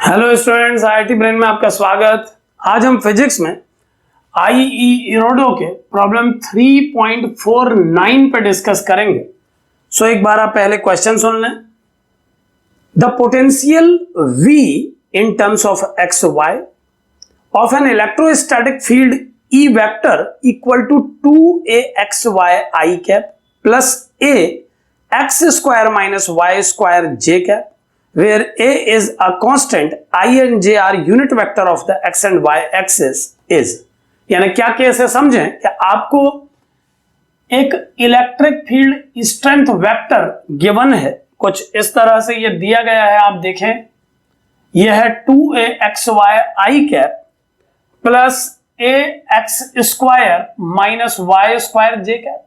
Hello students, IIT brain में आपका स्वागत। आज हम फिजिक्स में आईई इरोडो के प्रॉब्लम 3.49 पे डिस्कस करेंगे। सो एक बार आप पहले क्वेश्चन सुन लें। The potential V in terms of X Y of an electrostatic field E vector equal to 2axy i cap plus a x square minus Y square j cap where a is a constant, I and j are unit vector of the x and y axis is। यानी क्या case है समझें कि आपको एक electric field strength vector given है, कुछ इस तरह से ये दिया गया है। आप देखें, यह है 2axy i cap plus ax square minus Y square j cap,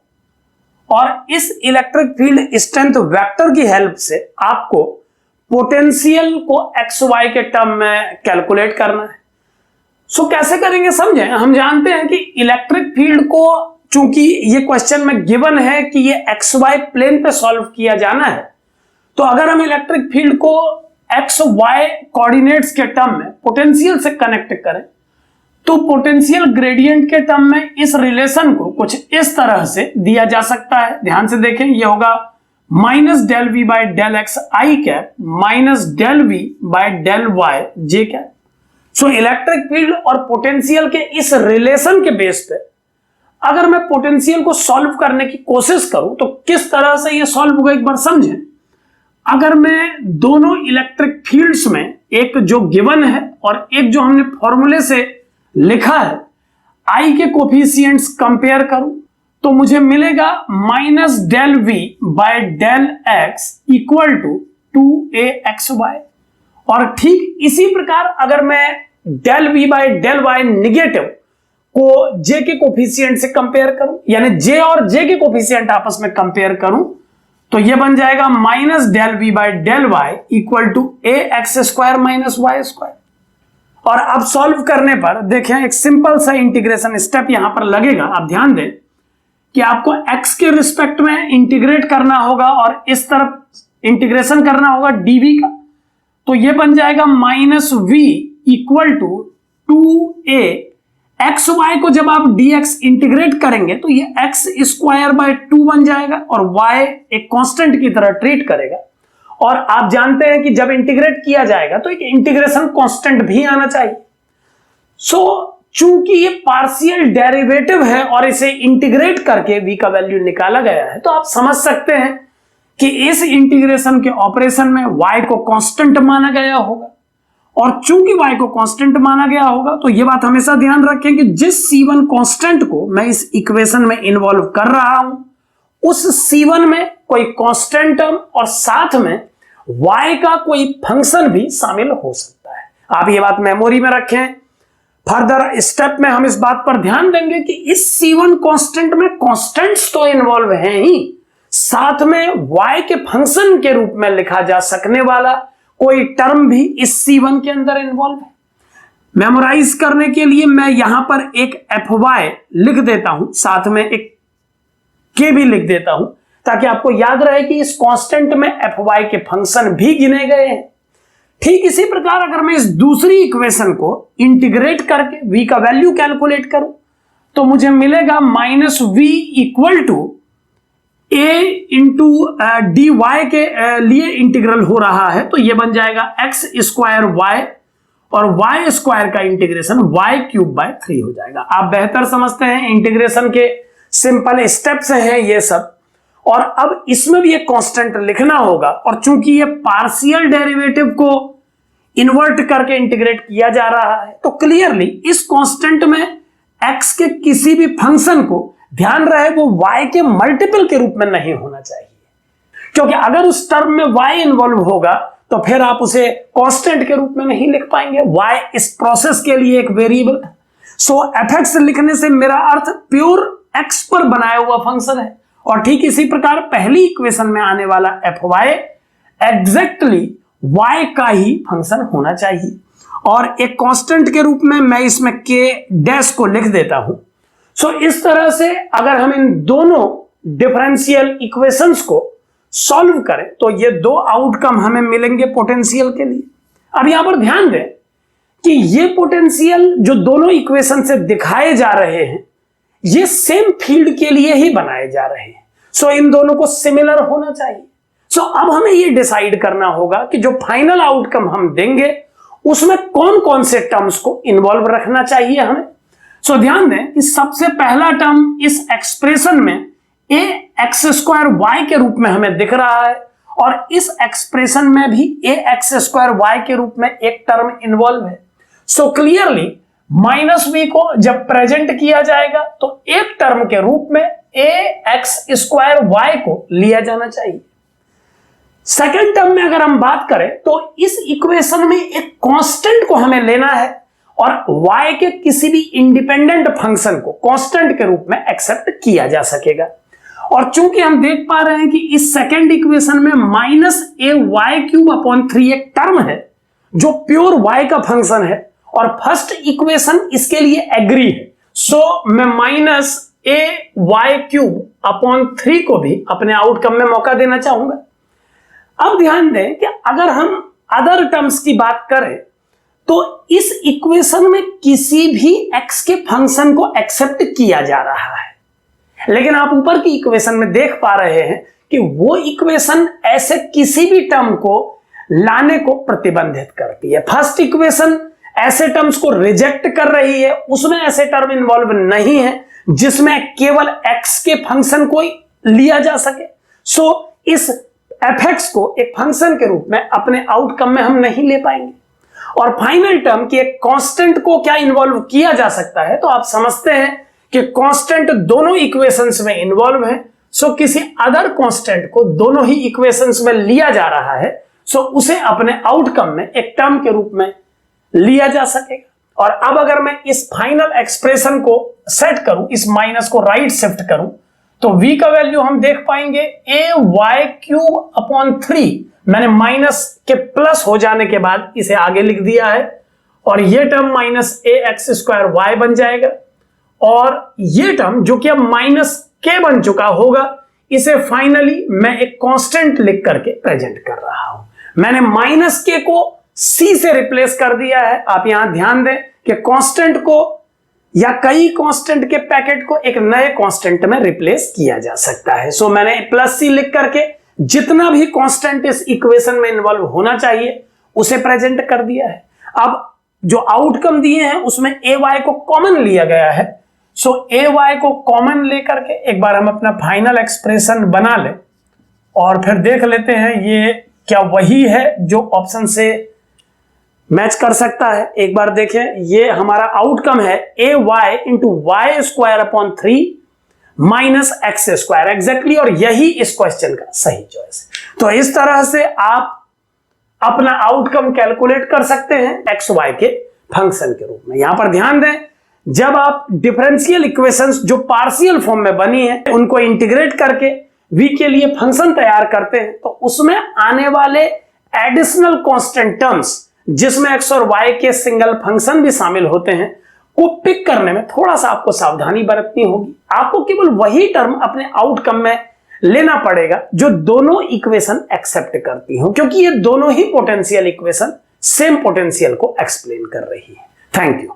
और इस इलेक्ट्रिक फील्ड स्ट्रेंथ वेक्टर की हेल्प से आपको पोटेंशियल को एक्स वाई के टर्म में कैलकुलेट करना है। सो कैसे करेंगे समझें। हम जानते हैं कि इलेक्ट्रिक फील्ड को, चूंकि ये क्वेश्चन में गिवन है कि ये एक्स वाई प्लेन पे सॉल्व किया जाना है, तो अगर हम इलेक्ट्रिक फील्ड को एक्स वाई कोऑर्डिनेट्स के टर्म में पोटेंशियल से कनेक्ट करें तो पोटेंशियल ग्रेडियंट के टर्म में इस रिलेशन को कुछ इस तरह से दिया जा सकता है। ध्यान से देखें, ये होगा minus del V by del X I cap minus del V by del Y J cap. So electric field और पोटेंशियल के इस रिलेशन के बेस पे अगर मैं पोटेंशियल को सॉल्व करने की कोशिश करूं तो किस तरह से ये सॉल्व होगा एक बार समझें। अगर मैं दोनों इलेक्ट्रिक फील्ड्स में एक जो गिवन है और एक जो हमने फॉर्मूले से लिखा है आई के कोफिशिएंट्स कंपेयर करूं तो मुझे मिलेगा minus del V by del X equal to 2axy। और ठीक इसी प्रकार अगर मैं del V by del Y negative को जे के कोफिशिएंट से कंपेयर करूं, यानी जे और जे के कोफिशिएंट आपस में कंपेयर करूं, तो यह बन जाएगा minus del V by del Y equal to ax square minus Y square. और अब सॉल्व करने पर देखें, एक सिंपल सा इंटीग्रेशन स्टेप यहां पर लगेगा। आप ध्यान दें कि आपको x के रिस्पेक्ट में इंटीग्रेट करना होगा और इस तरफ इंटीग्रेशन करना होगा dv का, तो ये बन जाएगा minus v equal to 2a X Y को जब आप dx इंटीग्रेट करेंगे तो ये x स्क्वायर बाय 2 बन जाएगा और y एक कांस्टेंट की तरह ट्रीट करेगा। और आप जानते हैं कि जब इंटीग्रेट किया जाएगा तो एक इंटीग्रेशन कांस्टेंट भी आना चाहिए। सो चूंकि ये पार्शियल डेरिवेटिव है और इसे इंटीग्रेट करके v का वैल्यू निकाला गया है, तो आप समझ सकते हैं कि इस इंटीग्रेशन के ऑपरेशन में y को कांस्टेंट माना गया होगा। और चूंकि y को कांस्टेंट माना गया होगा तो ये बात हमेशा ध्यान रखें कि जिस C1 कांस्टेंट को मैं इस इक्वेशन में इन्वॉल्व कर रहा हूं उस C1 में कोई कांस्टेंट टर्म और साथ में y का कोई फंक्शन भी शामिल हो सकता है। आप ये बात मेमोरी में रखें। फर्दर स्टेप में हम इस बात पर ध्यान देंगे कि इस C1 कांस्टेंट में कांस्टेंट्स तो इन्वॉल्व हैं ही, साथ में y के फंक्शन के रूप में लिखा जा सकने वाला कोई टर्म भी इस C1 के अंदर इन्वॉल्व है। मेमोराइज करने के लिए मैं यहां पर एक fy लिख देता हूं, साथ में एक k भी लिख देता हूं, ताकि आपको याद रहे कि इस कांस्टेंट में fy के फंक्शन भी गिने गए हैं। ठीक इसी प्रकार अगर मैं इस दूसरी इक्वेशन को इंटीग्रेट करके v का वैल्यू कैलकुलेट करूं तो मुझे मिलेगा minus v equal to a into D Y के लिए इंटीग्रल हो रहा है, तो यह बन जाएगा x स्क्वायर y और y स्क्वायर का इंटीग्रेशन y क्यूब बाय 3 हो जाएगा। आप बेहतर समझते हैं, इंटीग्रेशन के सिंपल स्टेप्स हैं ये सब। और अब इसमें भी एक कांस्टेंट लिखना होगा, और चूंकि ये पार्शियल डेरिवेटिव को इन्वर्ट करके इंटीग्रेट किया जा रहा है तो क्लियरली इस कांस्टेंट में x के किसी भी फंक्शन को ध्यान रहे वो y के मल्टीपल के रूप में नहीं होना चाहिए, क्योंकि अगर उस टर्म में y इन्वॉल्व होगा तो फिर आप उसे कांस्टेंट के रूप में नहीं लिख पाएंगे। y इस प्रोसेस के लिए एक वेरिएबल है। सो fx लिखने से मेरा अर्थ प्योर x पर बनाया हुआ फंक्शन है, और ठीक इसी प्रकार पहली इक्वेशन में आने वाला fy एग्जैक्टली y का ही फंक्शन होना चाहिए। और एक कांस्टेंट के रूप में मैं इसमें k डैश को लिख देता हूं। सो इस तरह से अगर हम इन दोनों डिफरेंशियल इक्वेशंस को सॉल्व करें तो ये दो आउटकम हमें मिलेंगे पोटेंशियल के लिए। अब यहां पर ध्यान दें कि ये पोटेंशियल जो दोनों इक्वेशन से दिखाए जा रहे हैं ये सेम फील्ड के लिए ही बनाए जा रहे हैं। सो इन दोनों को सिमिलर होना चाहिए। सो अब हमें ये डिसाइड करना होगा कि जो फाइनल आउटकम हम देंगे उसमें कौन कौन से टर्म्स को इन्वॉल्व रखना चाहिए हमें। सो ध्यान दें कि सबसे पहला टर्म इस एक्सप्रेशन में ए एक्स स्क्वायर वाई के रूप में हमें दिख रहा है और इस एक्सप्रेशन में भी ए एक्स स्क्वायर वाई के रूप में एक टर्म इन्वॉल्व है। सो क्लियरली माइनस बी को जब प्रेजेंट किया जाएगा तो एक टर्म के रूप में ए एक्स स्क्वायर वाई को लिया जाना चाहिए। सेकेंड टर्म में अगर हम बात करें तो इस इक्वेशन में एक कांस्टेंट को हमें लेना है और y के किसी भी इंडिपेंडेंट फंक्शन को कांस्टेंट के रूप में एक्सेप्ट किया जा सकेगा। और चूंकि हम देख पा रहे हैं कि इस सेकेंड इक्वेशन में -ay³ एक टर्म है जो प्योर y का फंक्शन है और फर्स्ट इक्वेशन इसके लिए एग्री है। सो मैं -ay³ को भी अपने आउटकम में मौका देना चाहूंगा। अब ध्यान दें कि अगर हम अदर टर्म्स की बात करें तो इस इक्वेशन में किसी भी x के फंक्शन को एक्सेप्ट किया जा रहा है, लेकिन आप ऊपर की इक्वेशन में देख पा रहे हैं कि वो इक्वेशन ऐसे किसी भी टर्म को लाने को प्रतिबंधित करती है। फर्स्ट इक्वेशन ऐसे टर्म्स को रिजेक्ट कर रही है, उसमें ऐसे टर्म इन्वॉल्व नहीं है जिसमें केवल x के फंक्शन को लिया जा सके। सो इस fx को एक फंक्शन के रूप में अपने आउटकम में हम नहीं ले पाएंगे। और फाइनल टर्म की एक कांस्टेंट को क्या इन्वॉल्व किया जा सकता है, तो आप समझते हैं कि कांस्टेंट दोनों इक्वेशंस में इन्वॉल्व है। सो किसी अदर कांस्टेंट को दोनों ही इक्वेशंस में लिया जा रहा है, सो उसे अपने आउटकम में एक टर्म के रूप में लिया जा सकेगा। और अब अगर मैं इस फाइनल एक्सप्रेशन को सेट करूं, इस माइनस को राइट शिफ्ट करूं, तो v का वैल्यू हम देख पाएंगे ay³/3। मैंने माइनस के प्लस हो जाने के बाद इसे आगे लिख दिया है और यह टर्म -ax² बन जाएगा। और यह टर्म जो कि अब -k बन चुका होगा, इसे फाइनली मैं एक कांस्टेंट लिख करके प्रेजेंट कर रहा हूं। मैंने -k को c से रिप्लेस कर दिया है। आप यहां ध्यान दें कि कांस्टेंट को या कई कांस्टेंट के पैकेट को एक नए कांस्टेंट में रिप्लेस किया जा सकता है। सो मैंने +c लिख करके जितना भी कांस्टेंट इस इक्वेशन में इन्वॉल्व होना चाहिए उसे प्रेजेंट कर दिया है। अब जो आउटकम दिए हैं उसमें ay को कॉमन लिया गया है। सो ay को कॉमन लेकर के एक बार हम अपना फाइनल एक्सप्रेशन बना ले और फिर देख लेते हैं ये क्या वही है जो ऑप्शन से मैच कर सकता है। एक बार देखें, ये हमारा आउटकम है ay × y² - x², एग्जैक्टली, और यही इस क्वेश्चन का सही चॉइस है। तो इस तरह से आप अपना आउटकम कैलकुलेट कर सकते हैं एक्स वाई के फंक्शन के रूप में। यहां पर ध्यान दें, जब आप डिफरेंशियल इक्वेशंस जो पार्शियल फॉर्म में बनी है उनको इंटीग्रेट करके v के लिए फंक्शन तैयार करते हैं तो उसमें आने वाले एडिशनल कांस्टेंट टर्म्स जिसमें x और y के सिंगल फंक्शन भी शामिल होते हैं को पिक करने में थोड़ा सा आपको सावधानी बरतनी होगी। आपको केवल वही टर्म अपने आउटकम में लेना पड़ेगा जो दोनों इक्वेशन एक्सेप्ट करती हो, क्योंकि ये दोनों ही पोटेंशियल इक्वेशन सेम पोटेंशियल को एक्सप्लेन कर रही है। Thank you.